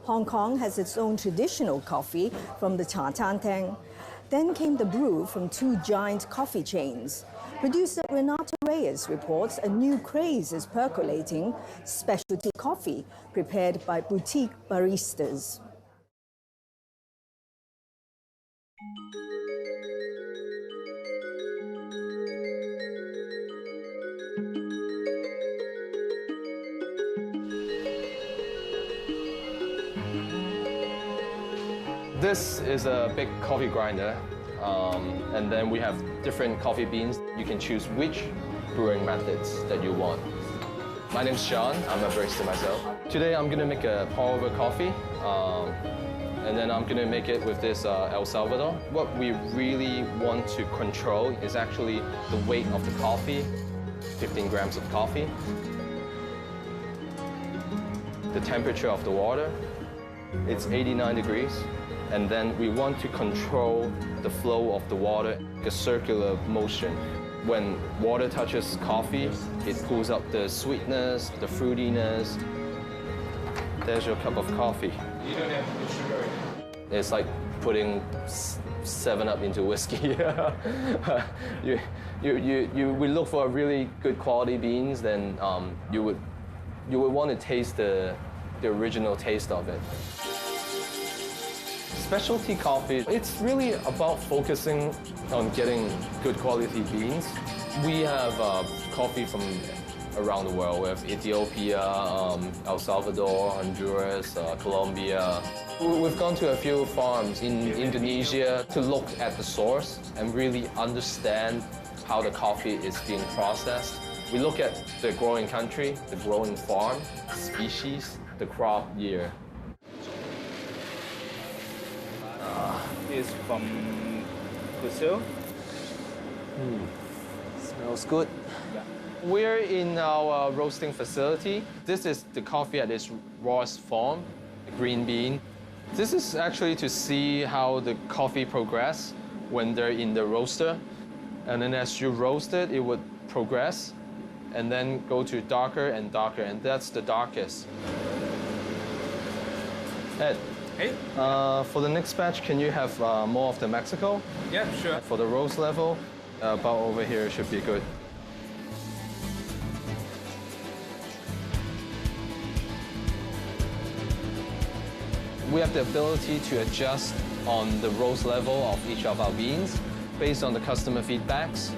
Hong Kong has its own traditional coffee from the Cha Chan Teng. Then came the brew from two giant coffee chains. Producer Renato Reyes reports a new craze is percolating, specialty coffee prepared by boutique baristas. This is a big coffee grinder, and then we have different coffee beans. You can choose which brewing methods that you want. My name's Sean, I'm a barista myself. Today I'm gonna make a pour-over coffee, and then I'm gonna make it with this El Salvador. What we really want to control is actually the weight of the coffee, 15 grams of coffee, the temperature of the water, it's 89 degrees. And then we want to control the flow of the water, a circular motion. When water touches coffee, it pulls up the sweetness, the fruitiness. There's your cup of coffee. You don't have to put sugar in it. It's like putting 7-Up into whiskey. We look for really good quality beans, then you would want to taste the original taste of it. Specialty coffee, it's really about focusing on getting good quality beans. We have coffee from around the world. We have Ethiopia, El Salvador, Honduras, Colombia. We've gone to a few farms in Indonesia to look at the source and really understand how the coffee is being processed. We look at the growing country, the growing farm, species, the crop year. Is from Brazil. Smells good. Yeah. We're in our roasting facility. This is the coffee at its rawest form, the green bean. This is actually to see how the coffee progress when they're in the roaster. And then as you roast it, it would progress and then go to darker and darker, and that's the darkest. Ed. Hey? For the next batch, can you have more of the Mexico? Yeah, sure. For the roast level, about over here should be good. We have the ability to adjust on the roast level of each of our beans based on the customer feedbacks.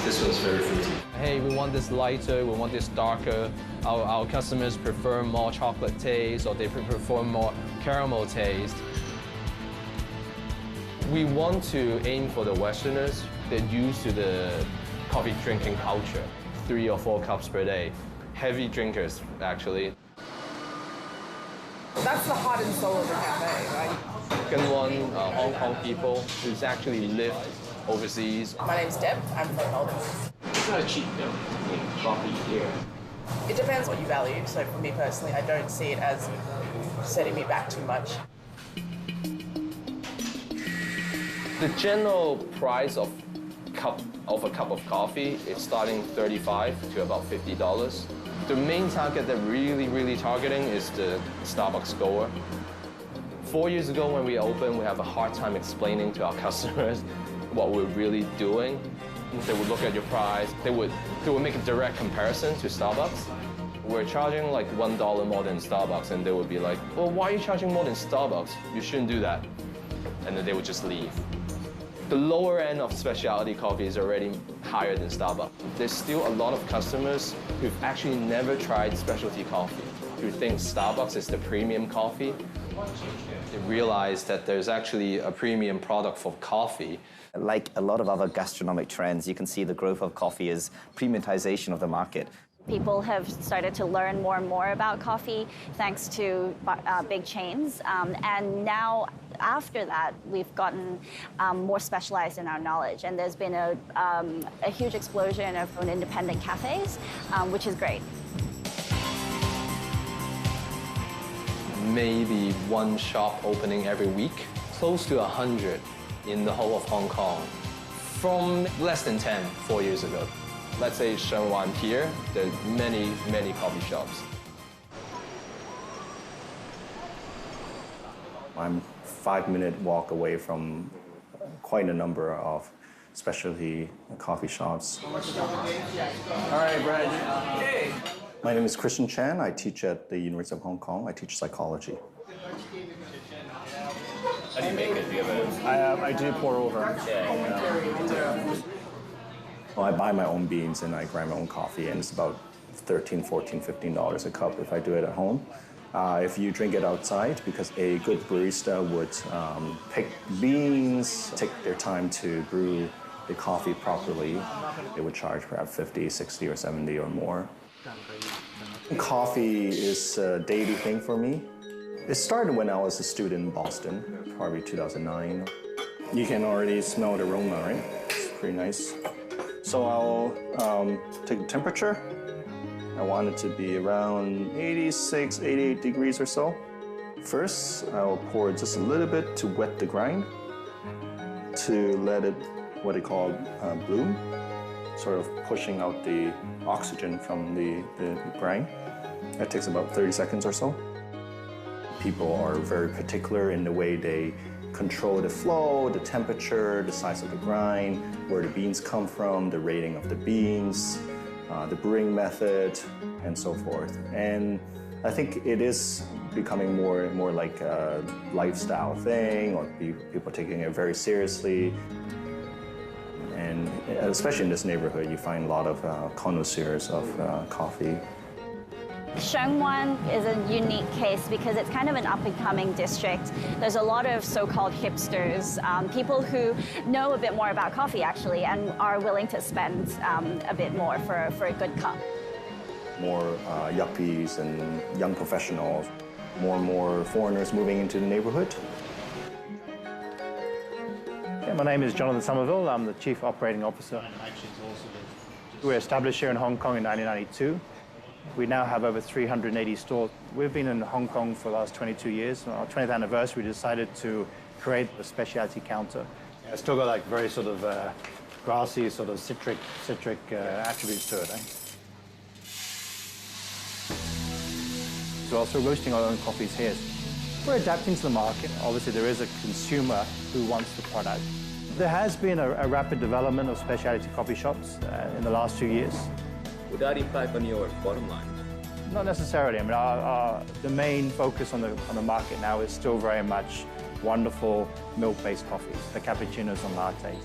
This one's very fruity. Hey, we want this lighter, we want this darker. Our customers prefer more chocolate taste, or they prefer more caramel taste. We want to aim for the Westerners that are used to the coffee drinking culture. 3 or 4 cups per day. Heavy drinkers, actually. That's the heart and soul of the cafe, right? Second one, Hong Kong people who's actually lived overseas. My name's Deb, I'm from Melbourne. It's not a cheap bill in coffee here. It depends what you value, so for me personally, I don't see it as setting me back too much. The general price of a cup of coffee is starting $35 to about $50. The main target that really targeting is the Starbucks goer. 4 years ago when we opened, we have a hard time explaining to our customers what we're really doing. They would look at your price, they would make a direct comparison to Starbucks. We're charging like $1 more than Starbucks, and they would be like, well, why are you charging more than Starbucks? You shouldn't do that. And then they would just leave. The lower end of specialty coffee is already higher than Starbucks. There's still a lot of customers who've actually never tried specialty coffee, who think Starbucks is the premium coffee. They realize that there's actually a premium product for coffee. Like a lot of other gastronomic trends, you can see the growth of coffee as premiumization of the market. People have started to learn more and more about coffee thanks to big chains. And now, after that, we've gotten more specialized in our knowledge. And there's been a huge explosion of independent cafes, which is great. Maybe one shop opening every week, close to 100 in the whole of Hong Kong, from less than 10 4 years ago. let's say Shengwan here, there are many, many coffee shops. I'm 5-minute walk away from quite a number of specialty coffee shops. All right, Brad. Hey. My name is Christian Chan. I teach at the University of Hong Kong. I teach psychology. How do you make it? Do you have I do pour over. Well, I buy my own beans and I grind my own coffee, and it's about $13, $14, $15 a cup if I do it at home. If you drink it outside, because a good barista would pick beans, take their time to brew the coffee properly, they would charge perhaps 50, 60, or 70 or more. Coffee is a daily thing for me. It started when I was a student in Boston, probably 2009. You can already smell the aroma, right? It's pretty nice. So I'll take the temperature. I want it to be around 86, 88 degrees or so. First, I'll pour just a little bit to wet the grind, to let it, what they call bloom, sort of pushing out the oxygen from the grind. That takes about 30 seconds or so. People are very particular in the way they control the flow, the temperature, the size of the grind, where the beans come from, the rating of the beans, the brewing method, and so forth. And I think it is becoming more and more like a lifestyle thing, or people taking it very seriously. And especially in this neighborhood, you find a lot of connoisseurs of coffee. Shengwan is a unique case because it's kind of an up-and-coming district. There's a lot of so-called hipsters, people who know a bit more about coffee, actually, and are willing to spend a bit more for a good cup. More yuppies and young professionals, more and more foreigners moving into the neighborhood. Yeah, my name is Jonathan Somerville. I'm the Chief Operating Officer. We were established here in Hong Kong in 1992. We now have over 380 stores. We've been in Hong Kong for the last 22 years. On our 20th anniversary, we decided to create a specialty counter. It's still got like very sort of grassy, sort of citric attributes to it. So also roasting our own coffees here. We're adapting to the market. Obviously, there is a consumer who wants the product. There has been a rapid development of specialty coffee shops in the last 2 years. Would that impact on your bottom line? Not necessarily. I mean, the main focus on the market now is still very much wonderful milk-based coffees, the cappuccinos and lattes.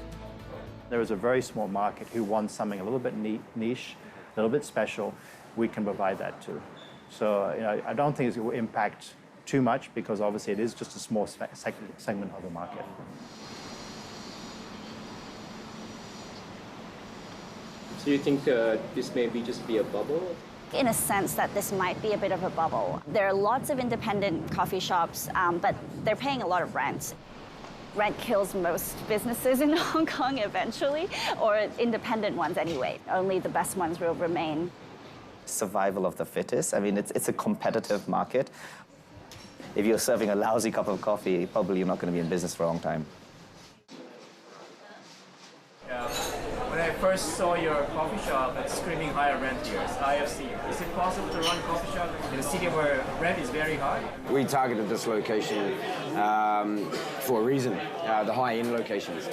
There is a very small market who wants something a little bit niche, a little bit special. We can provide that too. So I don't think it will impact too much because obviously it is just a small segment of the market. So you think this may just be a bubble? In a sense that this might be a bit of a bubble. There are lots of independent coffee shops, but they're paying a lot of rent. Rent kills most businesses in Hong Kong eventually, or independent ones anyway. Only the best ones will remain. Survival of the fittest. I mean, it's a competitive market. If you're serving a lousy cup of coffee, probably you're not going to be in business for a long time. Yeah. When I first saw your coffee shop at Screaming Higher Rent here, it's IFC. Is it possible to run a coffee shop in a city where rent is very high? We targeted this location for a reason, the high-end locations.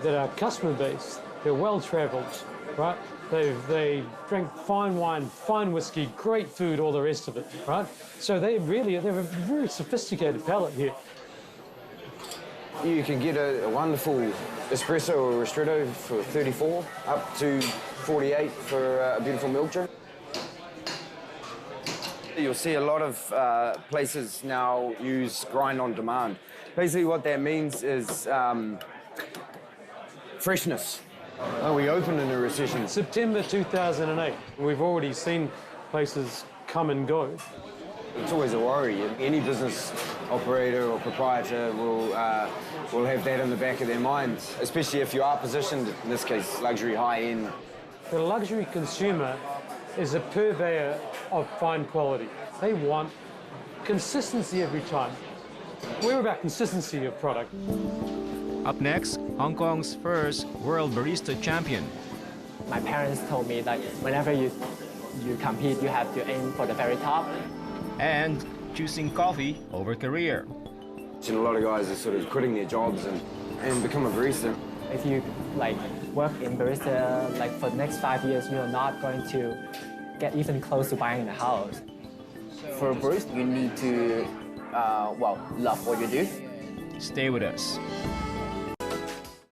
That our customer base, they're well-travelled, right? They drink fine wine, fine whiskey, great food, all the rest of it, right? So they have a very sophisticated palate here. You can get a wonderful espresso or ristretto for 34, up to 48 for a beautiful milk drink. You'll see a lot of places now use grind on demand. Basically what that means is freshness. We opened in a recession. September 2008. We've already seen places come and go. It's always a worry. Any business operator or proprietor will have that in the back of their minds, especially if you are positioned, in this case, luxury high-end. The luxury consumer is a purveyor of fine quality. They want consistency every time. We're about consistency of product. Up next, Hong Kong's first World Barista Champion. My parents told me that whenever you compete, you have to aim for the very top. And choosing coffee over career. A lot of guys are sort of quitting their jobs and become a barista. If you work in barista for the next 5 years, you're not going to get even close to buying a house. For a barista, you need to love what you do. Stay with us.